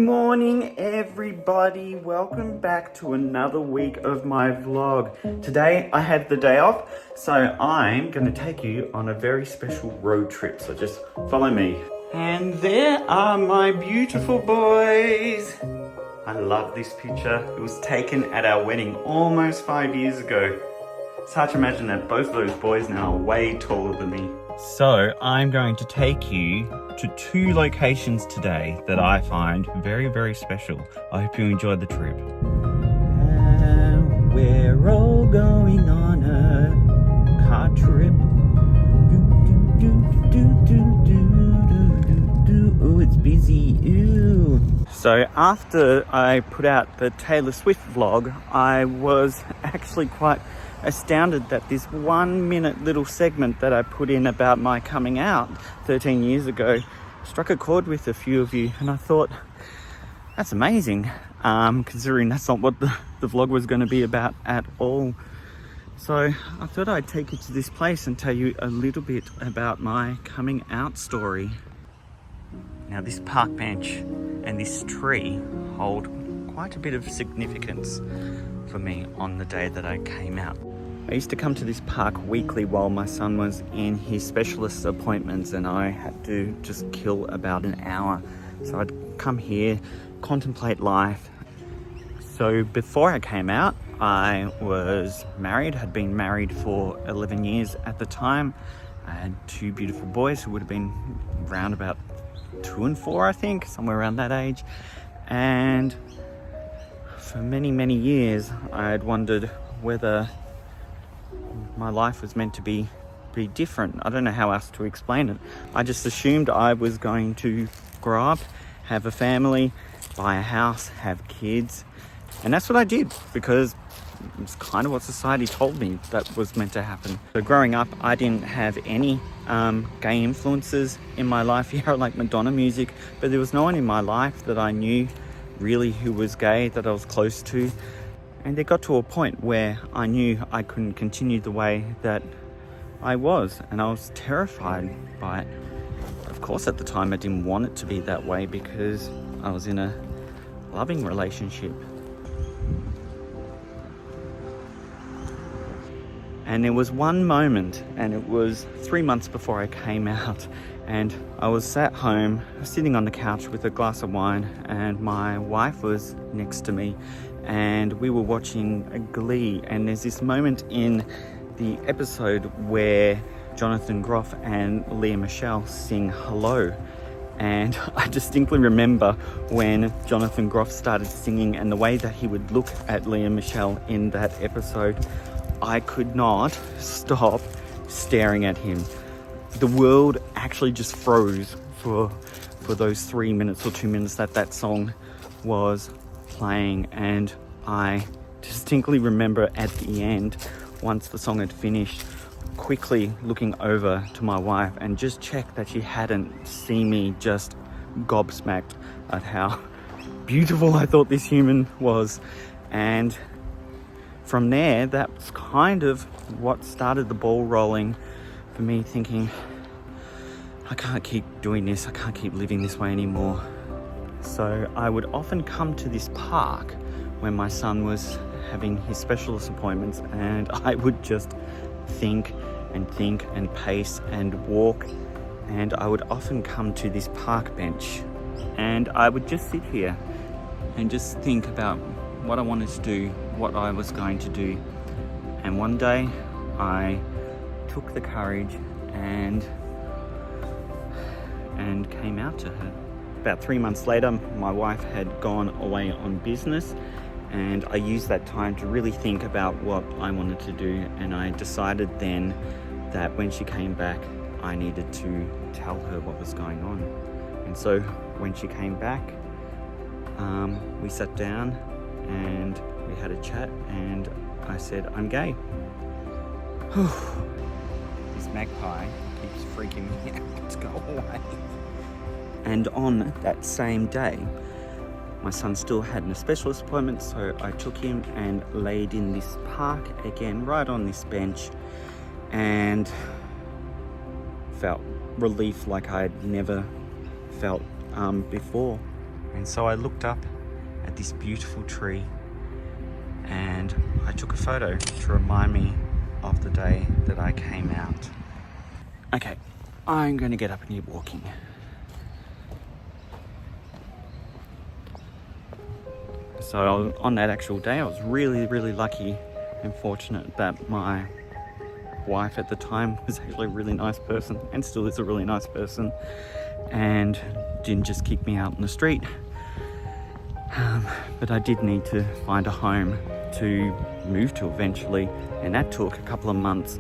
morning, everybody. Welcome back to another week of my vlog. Today I had the day off, so I'm going to take you on a very special road trip. So just follow me. And there are my beautiful boys. I love this picture. It was taken at our wedding almost 5 years ago. It's hard to imagine that both of those boys now are way taller than me. So I'm going to take you to two locations today that I find very, very special. I hope you enjoyed the trip. We're all going on a car trip. Ooh, it's busy. Ooh. So after I put out the Taylor Swift vlog, I was actually quite astounded that this 1 minute little segment that I put in about my coming out 13 years ago struck a chord with a few of you, and I thought that's amazing, considering that's not what the vlog was going to be about at all. So I thought I'd take you to this place and tell you a little bit about my coming out story. Now this park bench and this tree hold quite a bit of significance for me on the day that I came out. I used to come to this park weekly while my son was in his specialist appointments, and I had to just kill about an hour. So I'd come here, contemplate life. So before I came out, I was married, had been married for 11 years at the time. I had two beautiful boys who would have been around about 2 and 4, I think, somewhere around that age. And for many, many years, I had wondered whether my life was meant to be different. I don't know how else to explain it. I just assumed I was going to grow up, have a family, buy a house, have kids. And that's what I did, because it's kind of what society told me that was meant to happen. So growing up, I didn't have any gay influences in my life. Yeah, I like Madonna music, but there was no one in my life that I knew really who was gay, that I was close to. And it got to a point where I knew I couldn't continue the way that I was, and I was terrified by it. Of course, at the time, I didn't want it to be that way because I was in a loving relationship. And there was one moment, and it was 3 months before I came out, and I was sat home, sitting on the couch with a glass of wine, and my wife was next to me, and we were watching a Glee, and there's this moment in the episode where Jonathan Groff and Lea Michele sing Hello. And I distinctly remember when Jonathan Groff started singing, and the way that he would look at Lea Michele in that episode, I could not stop staring at him. The world actually just froze for those 3 minutes or 2 minutes that song was playing. And I distinctly remember at the end, once the song had finished, quickly looking over to my wife and just check that she hadn't seen me just gobsmacked at how beautiful I thought this human was. And from there, that's kind of what started the ball rolling for me, thinking, I can't keep doing this, I can't keep living this way anymore. So I would often come to this park when my son was having his specialist appointments, and I would just think and pace and walk, and I would often come to this park bench, and I would just sit here and just think about what I wanted to do, what I was going to do. And one day I took the courage and came out to her. About 3 months later, my wife had gone away on business, and I used that time to really think about what I wanted to do. And I decided then that when she came back, I needed to tell her what was going on. And so when she came back, we sat down and we had a chat, and I said, I'm gay. This magpie keeps freaking me out to go away. And on that same day, my son still had a specialist appointment, so I took him and laid in this park again, right on this bench, and felt relief like I had never felt before. And so I looked up at this beautiful tree and I took a photo to remind me of the day that I came out. Okay, I'm going to get up and keep walking. So on that actual day, I was really, really lucky and fortunate that my wife at the time was actually a really nice person and still is a really nice person and didn't just kick me out in the street. But I did need to find a home to move to eventually, and that took a couple of months.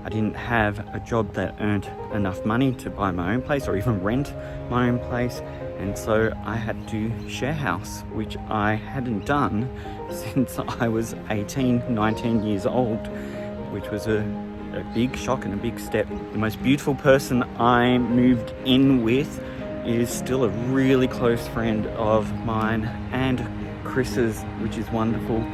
I didn't have a job that earned enough money to buy my own place or even rent my own place, and so I had to share house, which I hadn't done since I was 19 years old, which was a big shock and a big step. The most beautiful person I moved in with is still a really close friend of mine and Chris's, which is wonderful.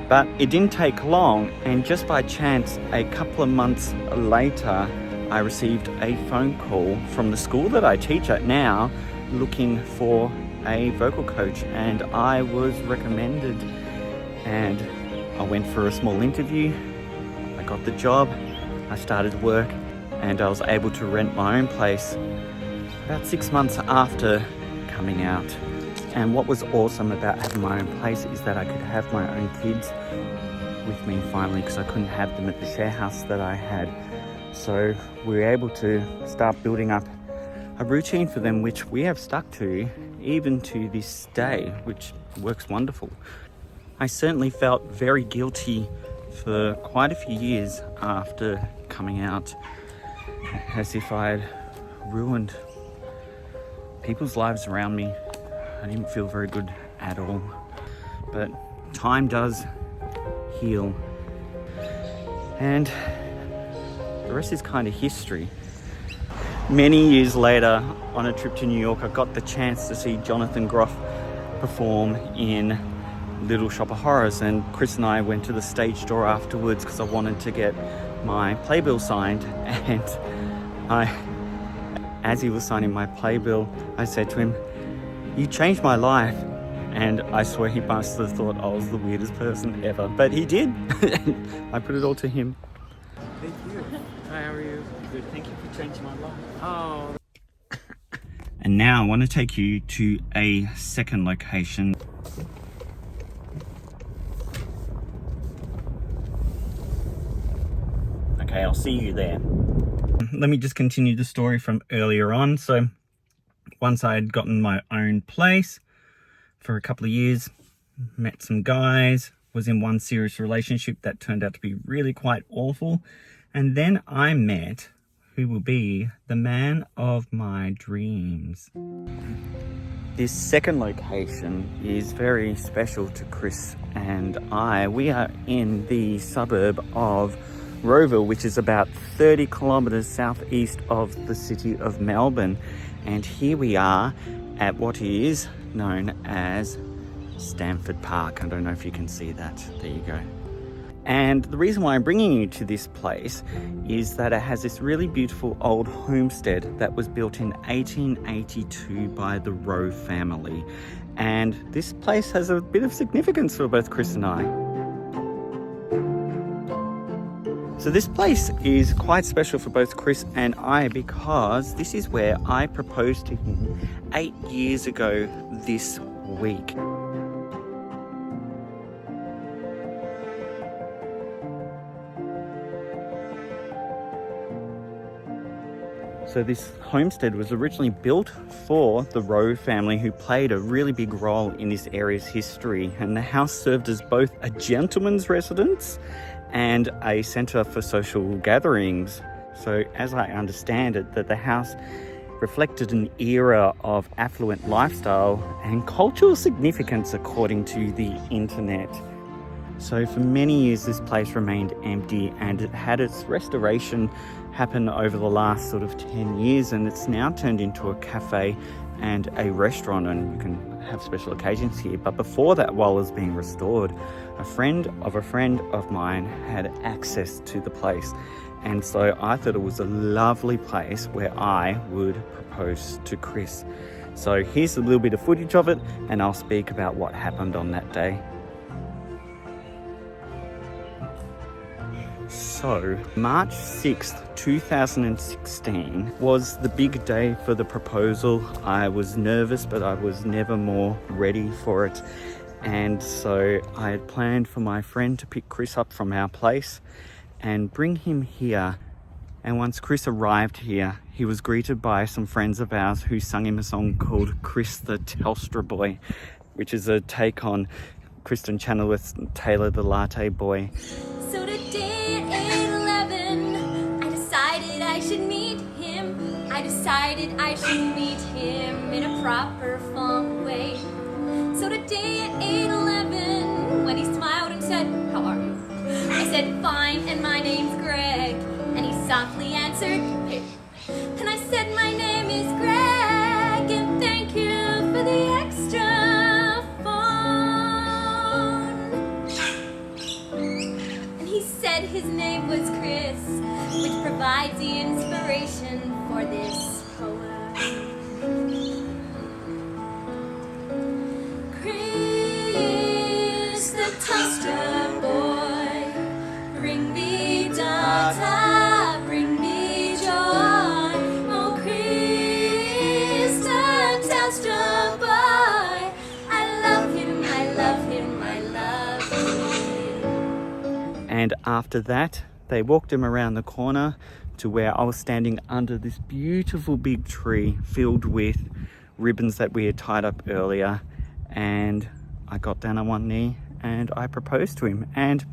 But it didn't take long, and just by chance, a couple of months later, I received a phone call from the school that I teach at now, looking for a vocal coach, and I was recommended. And I went for a small interview, I got the job, I started work, and I was able to rent my own place about 6 months after coming out. And what was awesome about having my own place is that I could have my own kids with me finally, because I couldn't have them at the share house that I had. So we were able to start building up a routine for them, which we have stuck to even to this day, which works wonderful. I certainly felt very guilty for quite a few years after coming out, as if I had ruined people's lives around me. I didn't feel very good at all. But time does heal. And the rest is kind of history. Many years later, on a trip to New York, I got the chance to see Jonathan Groff perform in Little Shop of Horrors, and Chris and I went to the stage door afterwards because I wanted to get my playbill signed. And as he was signing my playbill, I said to him, "You changed my life." And I swear he must have thought I was the weirdest person ever, but he did. I put it all to him. Thank you. Hi, how are you? Good, thank you for changing my life. Oh. And now I want to take you to a second location. Okay, I'll see you there. Let me just continue the story from earlier on. So once I had gotten my own place for a couple of years, met some guys, was in one serious relationship that turned out to be really quite awful. And then I met who will be the man of my dreams. This second location is very special to Chris and I. We are in the suburb of Rowville, which is about 30 kilometres southeast of the city of Melbourne. And here we are at what is known as Stamford Park. I don't know if you can see that. There you go. And the reason why I'm bringing you to this place is that it has this really beautiful old homestead that was built in 1882 by the Rowe family. And this place has a bit of significance for both Chris and I. So this place is quite special for both Chris and I because this is where I proposed to him 8 years ago this week. So this homestead was originally built for the Rowe family, who played a really big role in this area's history. And the house served as both a gentleman's residence and a centre for social gatherings. So as I understand it, that the house reflected an era of affluent lifestyle and cultural significance according to the internet. So for many years this place remained empty, and it had its restoration happen over the last sort of 10 years, and it's now turned into a cafe and a restaurant, and you can have special occasions here. But before that, while it was being restored, a friend of mine had access to the place, and so I thought it was a lovely place where I would propose to Chris. So here's a little bit of footage of it, and I'll speak about what happened on that day. So, March 6th, 2016 was the big day for the proposal. I was nervous, but I was never more ready for it. And so I had planned for my friend to pick Chris up from our place and bring him here. And once Chris arrived here, he was greeted by some friends of ours who sung him a song called Chris the Telstra Boy, which is a take on Kristen Chenoweth's Taylor the Latte Boy. So today at 8:11, I decided I should meet him. I decided I should meet him in a proper fun way. So today at 8:11, when he smiled and said, "How are you?" I said, "Fine, and my name's Greg." And he softly answered, "Hey." And I said, "My name is Greg, and thank you for the extra fun." And he said his name was Chris, which provides the inspiration for this poem. Chris the Telstra Boy, bring me data, bring me joy. Oh, Chris the Telstra Boy, I love him, I love him, I love him. And after that, they walked him around the corner to where I was standing under this beautiful big tree filled with ribbons that we had tied up earlier. And I got down on one knee and I proposed to him, and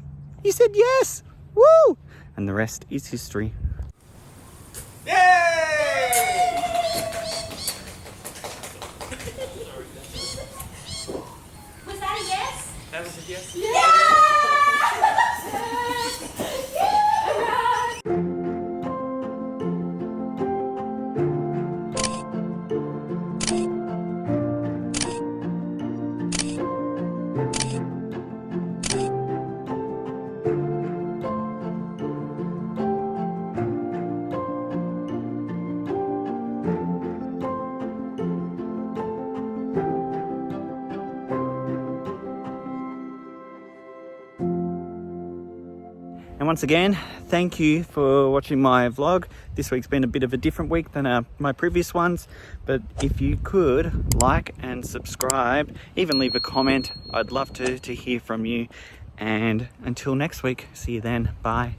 he said yes. Woo! And the rest is history. Yay! Was that a yes? That was a yes. And once again, thank you for watching my vlog. This week's been a bit of a different week than my previous ones, but if you could like and subscribe, even leave a comment, I'd love to hear from you. And until next week, see you then. Bye.